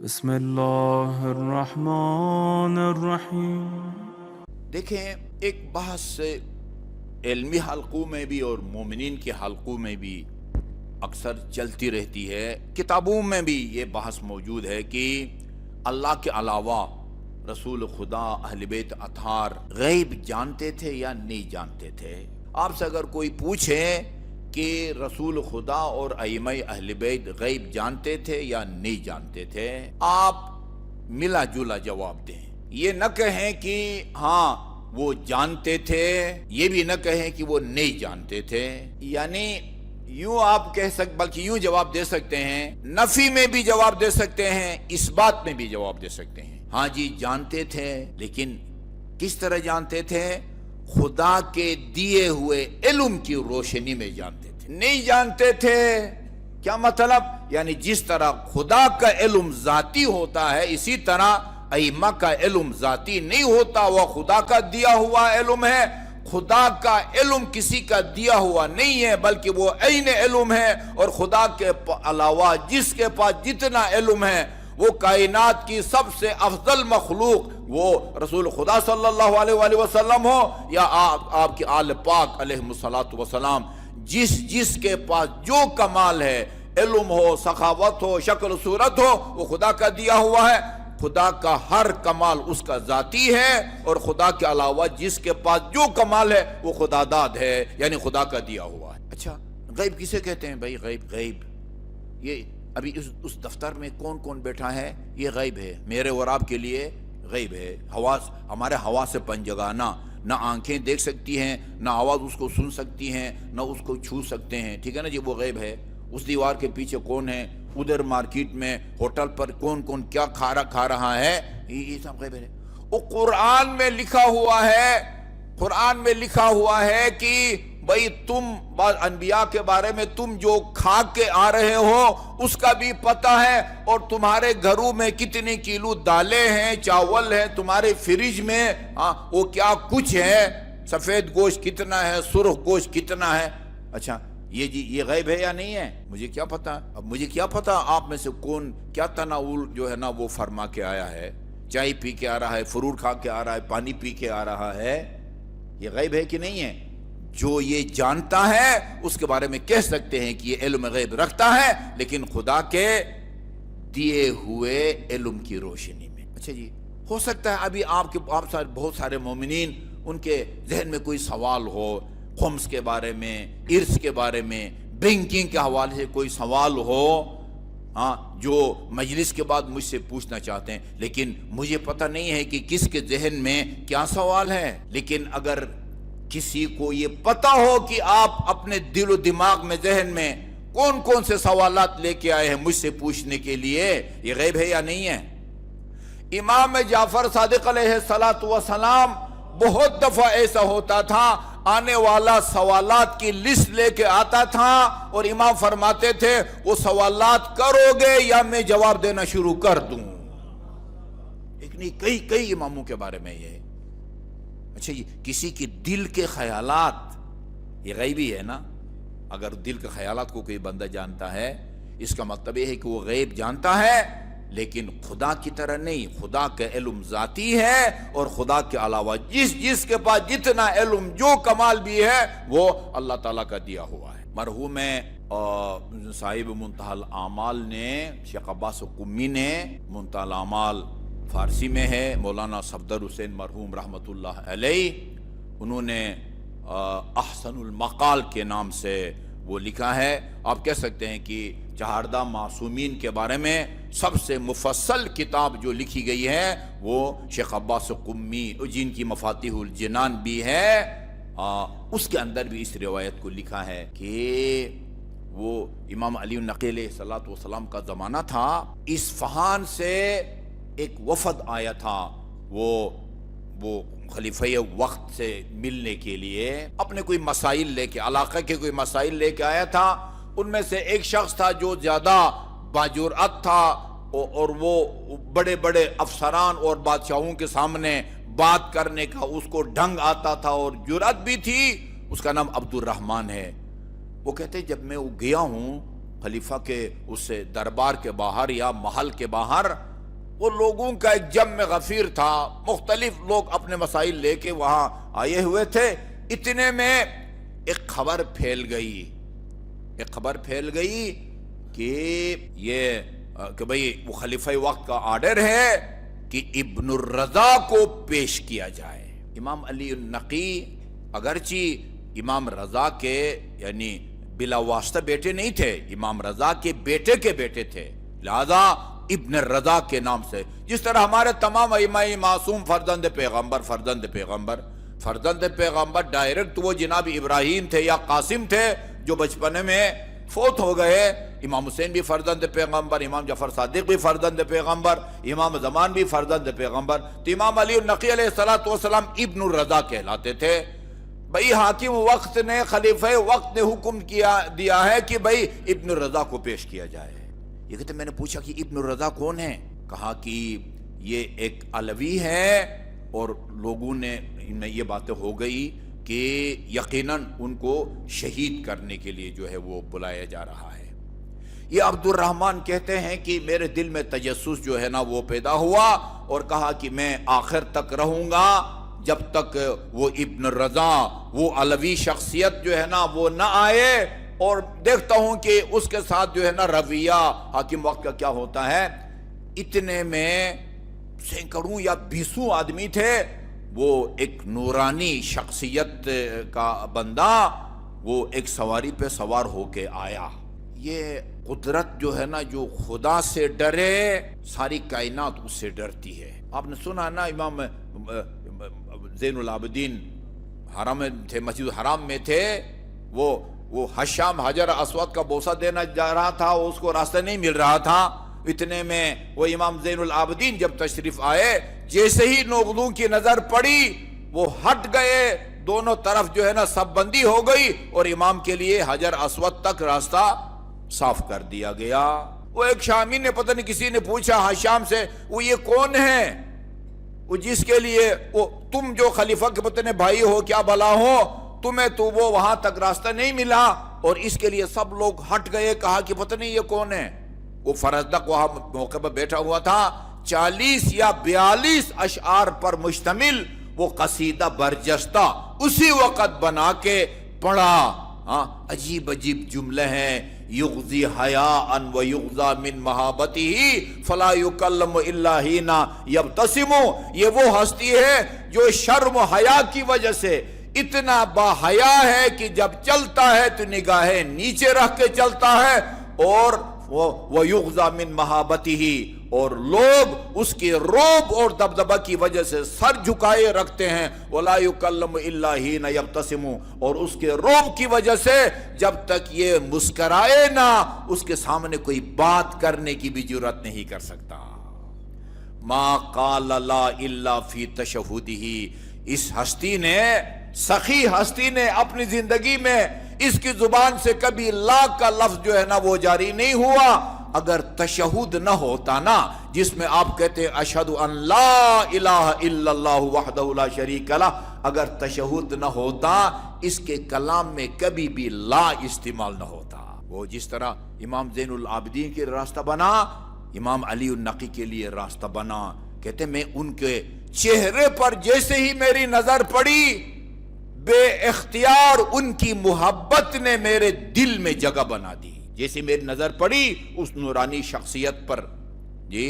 بسم اللہ الرحمن الرحیم۔ دیکھیں، ایک بحث علمی حلقوں میں بھی اور مومنین کے حلقوں میں بھی اکثر چلتی رہتی ہے، کتابوں میں بھی یہ بحث موجود ہے کہ اللہ کے علاوہ رسول خدا، اہل بیت اطہار غیب جانتے تھے یا نہیں جانتے تھے۔ آپ سے اگر کوئی پوچھے کہ رسول خدا اور ائمہ اہل بیت غیب جانتے تھے یا نہیں جانتے تھے، آپ ملا جلا جواب دیں۔ یہ نہ کہیں کہ ہاں وہ جانتے تھے، یہ بھی نہ کہیں کہ وہ نہیں جانتے تھے۔ یعنی یوں آپ کہہ سکتے، بلکہ یوں جواب دے سکتے ہیں، نفی میں بھی جواب دے سکتے ہیں، اس بات میں بھی جواب دے سکتے ہیں۔ ہاں جی جانتے تھے، لیکن کس طرح جانتے تھے؟ خدا کے دیے ہوئے علم کی روشنی میں جانتے تھے۔ نہیں جانتے تھے کیا مطلب؟ یعنی جس طرح خدا کا علم ذاتی ہوتا ہے، اسی طرح ائمہ کا علم ذاتی نہیں ہوتا، وہ خدا کا دیا ہوا علم ہے۔ خدا کا علم کسی کا دیا ہوا نہیں ہے، بلکہ وہ عین علم ہے، اور خدا کے علاوہ جس کے پاس جتنا علم ہے، وہ کائنات کی سب سے افضل مخلوق، وہ رسول خدا صلی اللہ علیہ وآلہ وسلم ہو یا آپ کی آل پاک علیہ الصلوۃ والسلام، جس کے پاس جو کمال ہے، علم ہو، سخاوت ہو، شکل و صورت ہو، وہ خدا کا دیا ہوا ہے۔ خدا کا ہر کمال اس کا ذاتی ہے، اور خدا کے علاوہ جس کے پاس جو کمال ہے وہ خدا داد ہے، یعنی خدا کا دیا ہوا ہے۔ اچھا، غیب کسے کہتے ہیں بھائی؟ غیب یہ ابھی اس دفتر میں کون کون بیٹھا ہے؟ یہ غیب ہے، میرے اور آپ کے لیے غیب ہے۔ حواس، ہمارے حواس سے پنجگانہ، نہ آنکھیں دیکھ سکتی ہیں، نہ آواز اس کو سن سکتی ہیں، نہ اس کو چھو سکتے ہیں، ٹھیک ہے نا جی؟ وہ غیب ہے۔ اس دیوار کے پیچھے کون ہے، ادھر مارکیٹ میں ہوٹل پر کون کیا کھا رہا ہے، یہ سب غیب ہے۔ وہ قرآن میں لکھا ہوا ہے، قرآن میں لکھا ہوا ہے کہ بھئی تم بعض انبیاء کے بارے میں تم جو کھا کے آ رہے ہو اس کا بھی پتہ ہے، اور تمہارے گھروں میں کتنی کلو دالیں ہیں، چاول ہیں، تمہارے فریج میں وہ کیا کچھ ہے، سفید گوشت کتنا ہے، سرخ گوشت کتنا ہے۔ اچھا، یہ جی یہ غیب ہے یا نہیں ہے؟ مجھے کیا پتا؟ اب مجھے کیا پتا آپ میں سے کون کیا تناول جو ہے نا وہ فرما کے آیا ہے، چائے پی کے آ رہا ہے، فروٹ کھا کے آ رہا ہے، پانی پی کے آ رہا ہے۔ یہ غیب ہے کہ نہیں ہے؟ جو یہ جانتا ہے اس کے بارے میں کہہ سکتے ہیں کہ یہ علم غیب رکھتا ہے، لیکن خدا کے دیے ہوئے علم کی روشنی میں۔ اچھا جی، ہو سکتا ہے ابھی آپ بہت سارے مومنین ان کے ذہن میں کوئی سوال ہو، خمس کے بارے میں، ارث کے بارے میں، بینکنگ کے حوالے سے کوئی سوال ہو، جو مجلس کے بعد مجھ سے پوچھنا چاہتے ہیں، لیکن مجھے پتہ نہیں ہے کہ کس کے ذہن میں کیا سوال ہے۔ لیکن اگر کسی کو یہ پتہ ہو کہ آپ اپنے دل و دماغ میں، ذہن میں کون سے سوالات لے کے آئے ہیں مجھ سے پوچھنے کے لیے، یہ غیب ہے یا نہیں ہے؟ امام جعفر صادق علیہ السلام بہت دفعہ ایسا ہوتا تھا، آنے والا سوالات کی لسٹ لے کے آتا تھا، اور امام فرماتے تھے وہ سوالات کرو گے یا میں جواب دینا شروع کر دوں۔ ایک نہیں، کئی اماموں کے بارے میں یہ۔ اچھا جی، کسی کے دل کے خیالات یہ غیبی ہے نا؟ اگر دل کے خیالات کو کوئی بندہ جانتا ہے، اس کا مطلب یہ ہے کہ وہ غیب جانتا ہے، لیکن خدا کی طرح نہیں۔ خدا کا علم ذاتی ہے، اور خدا کے علاوہ جس کے پاس جتنا علم، جو کمال بھی ہے، وہ اللہ تعالیٰ کا دیا ہوا ہے۔ مرحوم صاحب منتہی الاعمال نے، شیخ عباس قمی نے، منتہی الاعمال فارسی میں ہے، مولانا صفدر حسین مرحوم رحمۃ اللہ علیہ، انہوں نے احسن المقال کے نام سے وہ لکھا ہے۔ آپ کہہ سکتے ہیں کہ چہاردہ معصومین کے بارے میں سب سے مفصل کتاب جو لکھی گئی ہے وہ شیخ عباس قمی، جن کی مفاتیح الجنان بھی ہے، اس کے اندر بھی اس روایت کو لکھا ہے کہ وہ امام علی النقی علیہ الصلوۃ والسلام کا زمانہ تھا، اصفہان سے ایک وفد آیا تھا، وہ خلیفہ وقت سے ملنے کے لیے اپنے کوئی مسائل لے کے، علاقے کے کوئی مسائل لے کے آیا تھا۔ ان میں سے ایک شخص تھا جو زیادہ باجرأت تھا، اور وہ بڑے بڑے افسران اور بادشاہوں کے سامنے بات کرنے کا اس کو ڈھنگ آتا تھا اور جرأت بھی تھی۔ اس کا نام عبد الرحمن ہے۔ وہ کہتے جب میں گیا ہوں خلیفہ کے اس دربار کے باہر یا محل کے باہر، وہ لوگوں کا ایک جمع غفیر تھا، مختلف لوگ اپنے مسائل لے کے وہاں آئے ہوئے تھے۔ اتنے میں ایک خبر پھیل گئی کہ یہ کہ بھئی وہ خلیفہ وقت کا آرڈر ہے کہ ابن الرضا کو پیش کیا جائے۔ امام علی النقی اگرچہ امام رضا کے یعنی بلا واسطہ بیٹے نہیں تھے، امام رضا کے بیٹے تھے، لہذا ابن الرضا کے نام سے، جس طرح ہمارے تمام ائمہ معصوم فرزند پیغمبر ڈائریکٹ وہ جناب ابراہیم تھے یا قاسم تھے جو بچپنے میں فوت ہو گئے۔ امام حسین بھی فرزند پیغمبر، امام جعفر صادق بھی فرزند پیغمبر، امام زمان بھی فرزند پیغمبر، تو امام علی النقی علیہ السلام ابن الرضا کہلاتے تھے۔ بھئی حاکم وقت نے، خلیفہ وقت نے حکم دیا ہے کہ بھئی ابن الرضا کو پیش کیا جائے۔ یہ کہتے میں نے پوچھا کہ ابن الرضا کون ہے؟ کہا کہ یہ ایک علوی ہے، اور لوگوں نے یہ باتیں ہو گئی کہ یقیناً ان کو شہید کرنے کے لیے جو ہے وہ بلایا جا رہا ہے۔ یہ عبد الرحمن کہتے ہیں کہ میرے دل میں تجسس جو ہے نا وہ پیدا ہوا، اور کہا کہ میں آخر تک رہوں گا جب تک وہ ابن الرضا، وہ علوی شخصیت جو ہے نا وہ نہ آئے، اور دیکھتا ہوں کہ اس کے ساتھ جو ہے نا رویہ حاکم وقت کا کیا ہوتا ہے۔ اتنے میں سینکڑوں یا بیسوں آدمی تھے، وہ ایک نورانی شخصیت کا بندہ وہ ایک سواری پہ سوار ہو کے آیا۔ یہ قدرت جو ہے نا، جو خدا سے ڈرے ساری کائنات اس سے ڈرتی ہے۔ آپ نے سنا نا امام زین العابدین حرم میں تھے، مسجد الحرام میں تھے، وہ حشام حجر اسود کا بوسہ دینا جا رہا تھا، اس کو راستہ نہیں مل رہا تھا۔ اتنے میں وہ امام زین العابدین جب تشریف آئے، جیسے ہی نوغلوں کی نظر پڑی وہ ہٹ گئے، دونوں طرف جو ہے نا سب بندی ہو گئی، اور امام کے لیے حجر اسود تک راستہ صاف کر دیا گیا۔ وہ ایک شامی نے، پتہ نہیں کسی نے پوچھا حشام سے، وہ یہ کون ہے؟ وہ جس کے لیے وہ تم جو خلیفہ کے پتہ نہیں بھائی ہو کیا بلا ہو، تمہیں تو وہ وہاں تک راستہ نہیں ملا، اور اس کے لیے سب لوگ ہٹ گئے۔ کہا کہ پتہ نہیں یہ کون ہے؟ وہ فرزدق وہاں موقع پر بیٹھا ہوا تھا، 40 یا 42 اشعار پر مشتمل وہ قصیدہ برجستہ اسی وقت بنا کے پڑھا۔ عجیب جملے ہیں، یغزی حیاء و یغزا من محابتہ فلا یکلم الا حین یبتسم۔ یہ وہ ہستی ہے جو شرم و حیا کی وجہ سے اتنا با حیا ہے کہ جب چلتا ہے تو نگاہیں نیچے رکھ کے چلتا ہے، اور وَيُغْزَى مِن مَحَابَتِهِ، اور لوگ اس کے روب اور دبدبہ کی وجہ سے سر جھکائے رکھتے ہیں، وَلَا يُكَلَّمُ إِلَّا حِينَ يَبْتَسِمُ، اور اس کے روب کی وجہ سے جب تک یہ مسکرائے نہ اس کے سامنے کوئی بات کرنے کی بھی جرات نہیں کر سکتا۔ مَا قَالَ لَا إِلَّا فِي تَشَهُدِهِ، اس ہستی نے، سخی ہستی نے اپنی زندگی میں اس کی زبان سے کبھی لا کا لفظ جو ہے نا وہ جاری نہیں ہوا۔ اگر تشہد نہ ہوتا نا، جس میں آپ کہتے ہیں اشہد ان لا الہ الا اللہ وحدہ لا شریک لہ، اگر تشہد نہ ہوتا اس کے کلام میں کبھی بھی لا استعمال نہ ہوتا۔ وہ جس طرح امام زین العابدین کے راستہ بنا، امام علی النقی کے لیے راستہ بنا۔ کہتے میں ان کے چہرے پر جیسے ہی میری نظر پڑی، بے اختیار ان کی محبت نے میرے دل میں جگہ بنا دی۔ جیسے میری نظر پڑی اس نورانی شخصیت پر، جی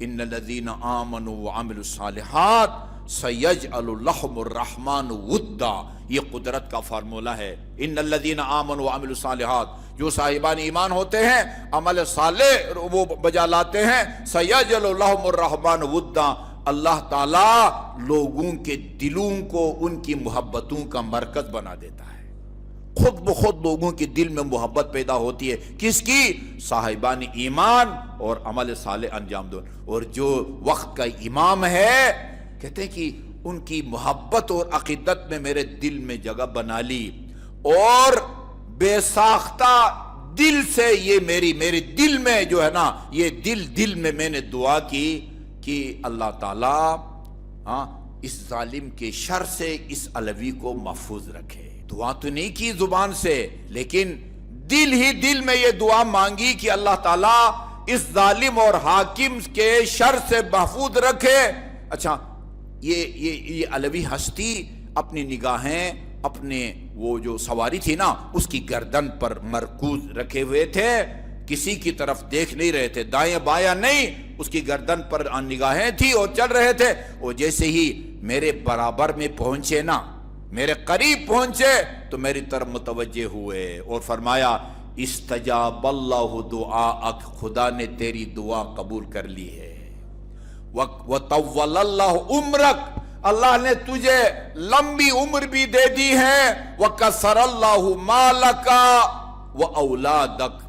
ان الذین آمنوا وعملوا الصالحات سیجعل لهم الرحمن ودا، یہ قدرت کا فارمولہ ہے۔ ان الذین آمنوا وعملوا الصالحات، جو صاحبان ایمان ہوتے ہیں، عمل صالح وہ بجا لاتے ہیں، سیجعل لهم الرحمن ودا، اللہ تعالیٰ لوگوں کے دلوں کو ان کی محبتوں کا مرکز بنا دیتا ہے۔ خود بخود لوگوں کے دل میں محبت پیدا ہوتی ہے، کس کی؟ صاحبان ایمان اور عمل صالح انجام دو۔ اور جو وقت کا امام ہے، کہتے ہیں کہ ان کی محبت اور عقیدت میں میرے دل میں جگہ بنا لی، اور بے ساختہ دل سے یہ میرے دل میں جو ہے نا، یہ دل میں میں نے دعا کی کہ اللہ تعالیٰ اس ظالم کے شر سے اس علوی کو محفوظ رکھے۔ دعا تو نہیں کی زبان سے، لیکن دل ہی دل میں یہ دعا مانگی کہ اللہ تعالیٰ اس ظالم اور حاکم کے شر سے محفوظ رکھے۔ اچھا یہ علوی ہستی اپنی نگاہیں اپنے وہ جو سواری تھی نا اس کی گردن پر مرکوز رکھے ہوئے تھے، کسی کی طرف دیکھ نہیں رہے تھے، دائیں بایاں نہیں، اس کی گردن پر نگاہیں تھی اور چل رہے تھے۔ وہ جیسے ہی میرے برابر میں پہنچے نا، میرے قریب پہنچے تو میری طرف متوجہ ہوئے اور فرمایا استجاب اللہ دعاءک، خدا نے تیری دعا قبول کر لی ہے، وطول اللہ عمرک، اللہ نے تجھے لمبی عمر بھی دے دی ہے، وکثر اللہ مالک واولادک۔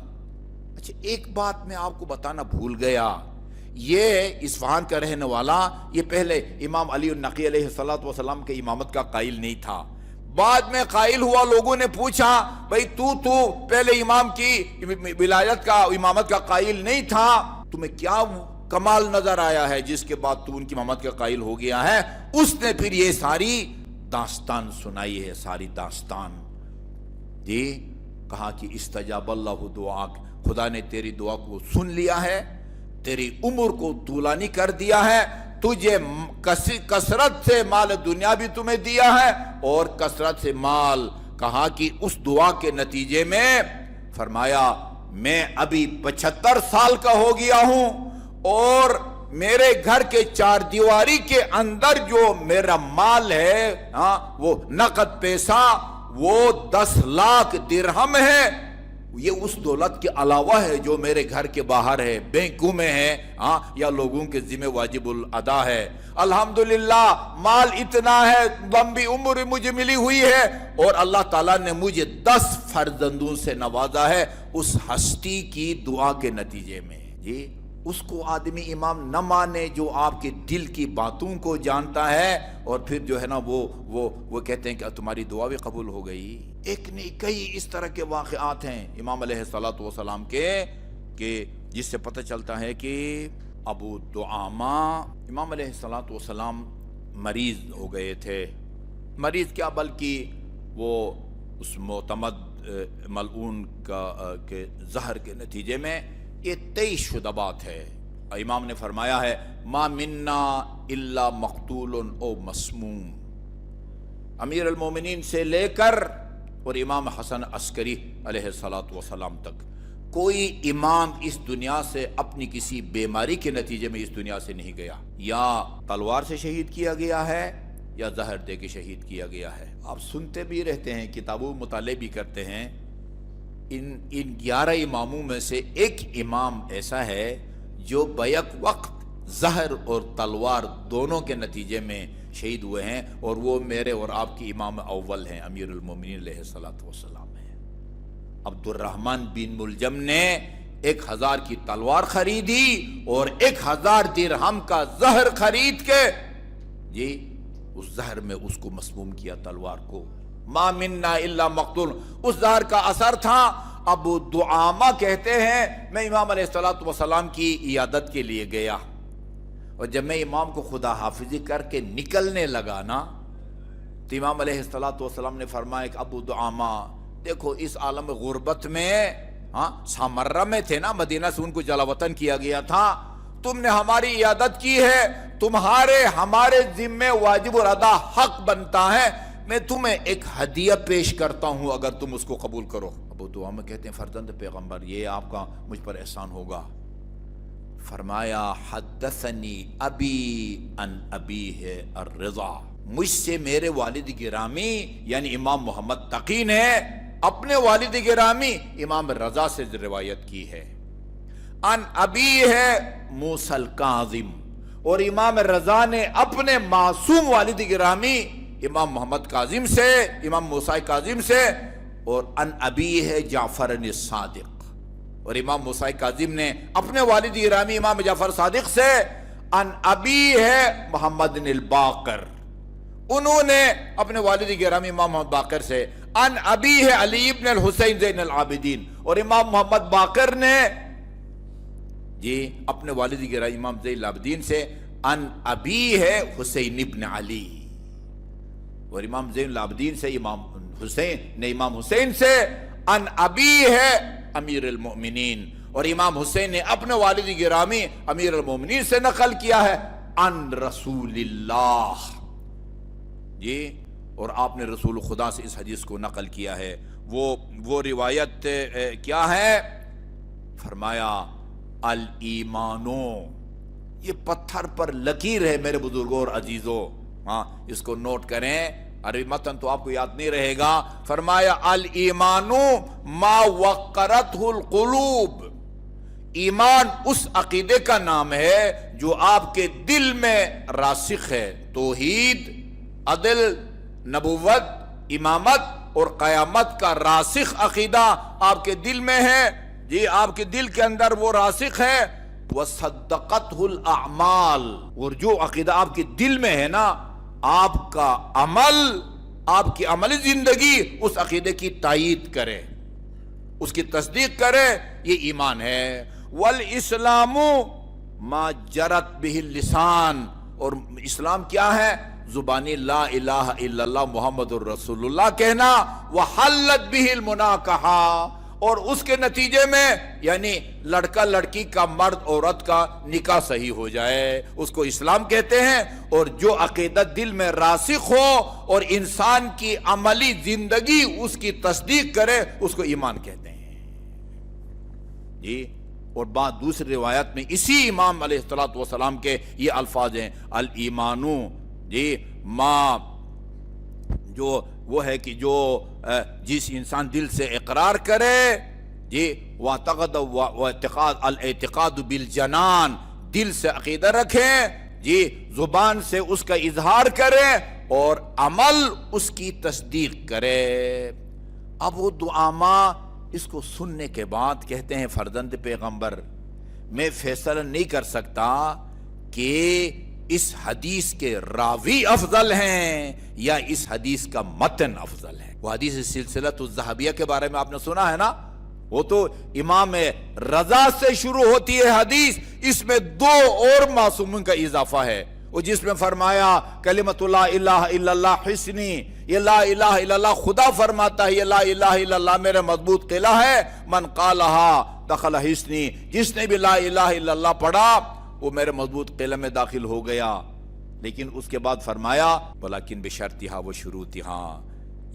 اچھا ایک بات میں آپ کو بتانا بھول گیا، یہ اصفہان کا رہنے والا یہ پہلے امام علی النقی علیہ السلام کے امامت کا قائل نہیں تھا، بعد میں قائل ہوا۔ لوگوں نے پوچھا بھئی تو پہلے امام کی ولایت کا امامت کا قائل نہیں تھا، تمہیں کیا کمال نظر آیا ہے جس کے بعد تو ان کی امامت کا قائل ہو گیا ہے؟ اس نے پھر یہ ساری داستان سنائی ہے، ساری داستان جی، کہا کہ استجاب اللہ دعاک، خدا نے تیری دعا کو سن لیا ہے، تیری عمر کو طولانی کر دیا ہے، تجھے کثرت سے مال دنیا بھی تمہیں دیا ہے اور کثرت سے مال۔ کہا کہ اس دعا کے نتیجے میں فرمایا میں ابھی 75 سال کا ہو گیا ہوں اور میرے گھر کے چار دیواری کے اندر جو میرا مال ہے وہ نقد پیسہ وہ 10 لاکھ درہم ہے، یہ اس دولت کے علاوہ ہے جو میرے گھر کے باہر ہے، بینکوں میں ہے یا لوگوں کے ذمہ واجب الادا ہے۔ الحمدللہ مال اتنا ہے، لمبی عمر مجھے ملی ہوئی ہے اور اللہ تعالیٰ نے مجھے 10 فرزندوں سے نوازا ہے اس ہستی کی دعا کے نتیجے میں۔ جی اس کو آدمی امام نہ مانے جو آپ کے دل کی باتوں کو جانتا ہے اور پھر جو ہے نا وہ کہتے ہیں کہ تمہاری دعا بھی قبول ہو گئی۔ ایک نہیں کئی اس طرح کے واقعات ہیں امام علیہ السلام کے کہ جس سے پتہ چلتا ہے کہ ابو دعامہ امام علیہ السلام مریض ہو گئے تھے، مریض کیا بلکہ وہ اس معتمد ملعون کے زہر کے نتیجے میں یہ 23 شدہ بات ہے۔ امام نے فرمایا ہے ما منا الا مقتول او مسموم، امیر المومنین سے لے کر اور امام حسن عسکری علیہ السلام تک کوئی امام اس دنیا سے اپنی کسی بیماری کے نتیجے میں اس دنیا سے نہیں گیا، یا تلوار سے شہید کیا گیا ہے یا زہر دے کے شہید کیا گیا ہے۔ آپ سنتے بھی رہتے ہیں، کتابوں مطالعے بھی کرتے ہیں، ان 11 اماموں میں سے ایک امام ایسا ہے جو بیک وقت زہر اور تلوار دونوں کے نتیجے میں شہید ہوئے ہیں، اور وہ میرے اور آپ کی امام اول ہیں، امیر المومنین علیہ السلام ہیں۔ عبد الرحمن بن ملجم نے 1000 کی تلوار خریدی اور 1000 درہم کا زہر خرید کے جی اس زہر میں اس کو مسموم کیا، تلوار کو۔ ما منا الا مقتول، اس زہر کا اثر تھا۔ ابو دعامہ کہتے ہیں میں امام علیہ السلام کی عیادت کے لیے گیا اور جب میں امام کو خدا حافظی کر کے نکلنے لگا نا تو امام علیہ السلام نے فرمایا کہ ابو دعامہ دیکھو اس عالم غربت میں سامرہ میں تھے نا، مدینہ سے ان کو جلا وطن کیا گیا تھا، تم نے ہماری عیادت کی ہے، تمہارے ہمارے ذمے واجب الادا حق بنتا ہے، میں تمہیں ایک ہدیہ پیش کرتا ہوں اگر تم اس کو قبول کرو۔ ابو دعامہ کہتے ہیں فرزند پیغمبر یہ آپ کا مجھ پر احسان ہوگا۔ فرمایا حدثنی ابی ان ابیہ الرضا، مجھ سے میرے والد گرامی یعنی امام محمد تقی نے اپنے والد گرامی امام رضا سے روایت کی ہے، ان ابیہ موسیٰ الکاظم، اور امام رضا نے اپنے معصوم والد گرامی امام محمد کاظم سے، امام موسیٰ کاظم سے، اور ان ابی ہے جعفر الصادق، اور امام موسیٰ کاظم نے اپنے والد گرامی امام جعفر صادق سے، ان ابی ہے محمد الباقر، انہوں نے اپنے والد گرامی امام محمد باقر سے، ان ابی ہے علی ابن الحسین زین العابدین، اور امام محمد باقر نے جی اپنے والد گرامی امام زین العابدین سے، ان ابی ہے حسین ابن علی، اور امام زین العابدین سے امام حسین نے امام حسین سے، ان ابی ہے امیر المؤمنین، اور امام حسین نے اپنے والد گرامی امیر المومنین سے نقل کیا ہے ان رسول اللہ جی، اور آپ نے رسول خدا سے اس حدیث کو نقل کیا ہے۔ وہ روایت کیا ہے؟ فرمایا الایمانو، یہ پتھر پر لکیر ہے میرے بزرگوں اور عزیزوں، ہاں اس کو نوٹ کریں، عربی متن تو آپ کو یاد نہیں رہے گا۔ فرمایا الایمانو ما وقرتہ القلوب، ایمان اس عقیدے کا نام ہے جو آپ کے دل میں راسخ ہے، توحید، عدل، نبوت، امامت اور قیامت کا راسخ عقیدہ آپ کے دل میں ہے جی، آپ کے دل کے اندر وہ راسخ ہے۔ وَصَدَّقَتْهُ الْأَعْمَالِ، اور جو عقیدہ آپ کے دل میں ہے نا، آپ کا عمل، آپ کی عملی زندگی اس عقیدے کی تائید کرے، اس کی تصدیق کرے، یہ ایمان ہے۔ وَالْإِسْلَامُ مَا جَرَتْ بِهِ اللِّسَانِ، اور اسلام کیا ہے؟ زبانی لا الہ الا اللہ محمد الرسول اللہ کہنا، وَحَلَّتْ بِهِ الْمُنَاكَحَةُ، اور اس کے نتیجے میں یعنی لڑکا لڑکی کا، مرد عورت کا نکاح صحیح ہو جائے، اس کو اسلام کہتے ہیں۔ اور جو عقیدہ دل میں راسخ ہو اور انسان کی عملی زندگی اس کی تصدیق کرے، اس کو ایمان کہتے ہیں جی۔ اور بعد دوسری روایت میں اسی امام علیہ السلام کے یہ الفاظ ہیں الایمانو جی ما، جو وہ ہے کہ جو جس انسان دل سے اقرار کرے جی، الاعتقاد بالجنان، دل سے عقیدہ رکھے جی، زبان سے اس کا اظہار کرے اور عمل اس کی تصدیق کرے۔ اب وہ دعامہ اس کو سننے کے بعد کہتے ہیں فرزند پیغمبر، میں فیصلہ نہیں کر سکتا کہ اس حدیث کے راوی افضل ہیں یا اس حدیث کا متن افضل ہے۔ وہ حدیث سلسلۃ الذہبیہ کے بارے میں آپ نے سنا ہے نا، وہ تو امام رضا سے شروع ہوتی ہے حدیث، اس میں 2 اور معصومین کا اضافہ ہے، وہ جس میں فرمایا کلمۃ لا الہ الا اللہ حصنی، یہ لا الہ الا اللہ خدا فرماتا ہے، یہ لا الہ الا اللہ میرے مضبوط قلعہ ہے، من قالہا دخل حصنی، جس نے بھی لا الہ الا اللہ پڑھا وہ میرے مضبوط قلعہ میں داخل ہو گیا۔ لیکن اس کے بعد فرمایا ولیکن بشرطہا و شروطہا،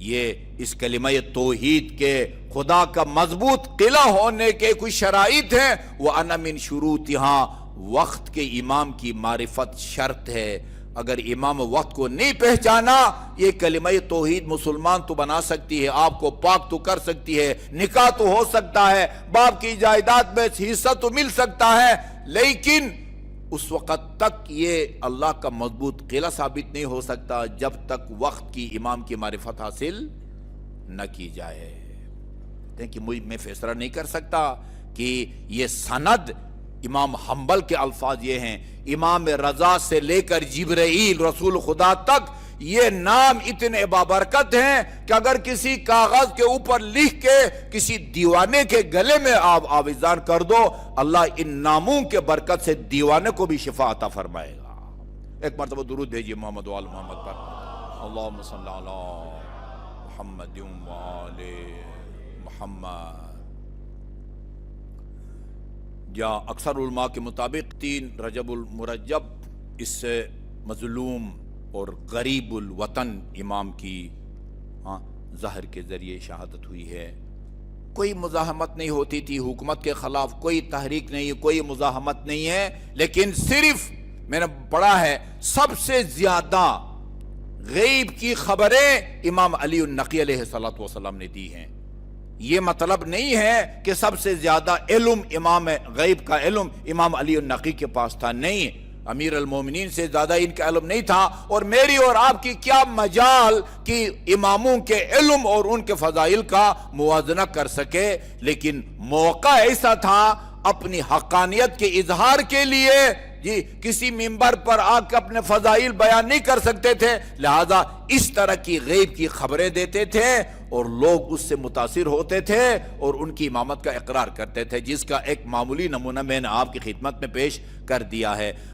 یہ اس کلمہ توحید کے خدا کا مضبوط قلعہ ہونے کے کچھ شرائط ہیں، وَأَنَا مِن شُرُوطِهَا، وقت کے امام کی معرفت شرط ہے۔ اگر امام وقت کو نہیں پہچانا، یہ کلمہ توحید مسلمان تو بنا سکتی ہے، آپ کو پاک تو کر سکتی ہے، نکاح تو ہو سکتا ہے، باپ کی جائیداد میں حصہ تو مل سکتا ہے، لیکن اس وقت تک یہ اللہ کا مضبوط قلعہ ثابت نہیں ہو سکتا جب تک وقت کی امام کی معرفت حاصل نہ کی جائے۔ کہ میں فیصلہ نہیں کر سکتا کہ یہ سند، امام حنبل کے الفاظ یہ ہیں، امام رضا سے لے کر جبرائیل رسول خدا تک یہ نام اتنے بابرکت ہیں کہ اگر کسی کاغذ کے اوپر لکھ کے کسی دیوانے کے گلے میں آپ آویزان کر دو، اللہ ان ناموں کے برکت سے دیوانے کو بھی شفا عطا فرمائے گا۔ ایک مرتبہ درود بھیجیے محمد و آل محمد پر، اللہم صلی علی محمد و آل محمد۔ یا اکثر علماء کے مطابق 3 رجب المرجب اس سے مظلوم اور غریب الوطن امام کی ظہر کے ذریعے شہادت ہوئی ہے۔ کوئی مزاحمت نہیں ہوتی تھی حکومت کے خلاف، کوئی تحریک نہیں، کوئی مزاحمت نہیں ہے، لیکن صرف میں نے پڑھا ہے سب سے زیادہ غیب کی خبریں امام علی النقی علیہ السلام نے دی ہیں۔ یہ مطلب نہیں ہے کہ سب سے زیادہ علم امام غیب کا علم امام علی النقی کے پاس تھا، نہیں، امیر المومنین سے زیادہ ان کا علم نہیں تھا، اور میری اور آپ کی کیا مجال کہ اماموں کے علم اور ان کے فضائل کا موازنہ کر سکے، لیکن موقع ایسا تھا اپنی حقانیت کے اظہار کے لیے جی کسی منبر پر آ کے اپنے فضائل بیان نہیں کر سکتے تھے، لہذا اس طرح کی غیب کی خبریں دیتے تھے اور لوگ اس سے متاثر ہوتے تھے اور ان کی امامت کا اقرار کرتے تھے، جس کا ایک معمولی نمونہ میں نے آپ کی خدمت میں پیش کر دیا ہے۔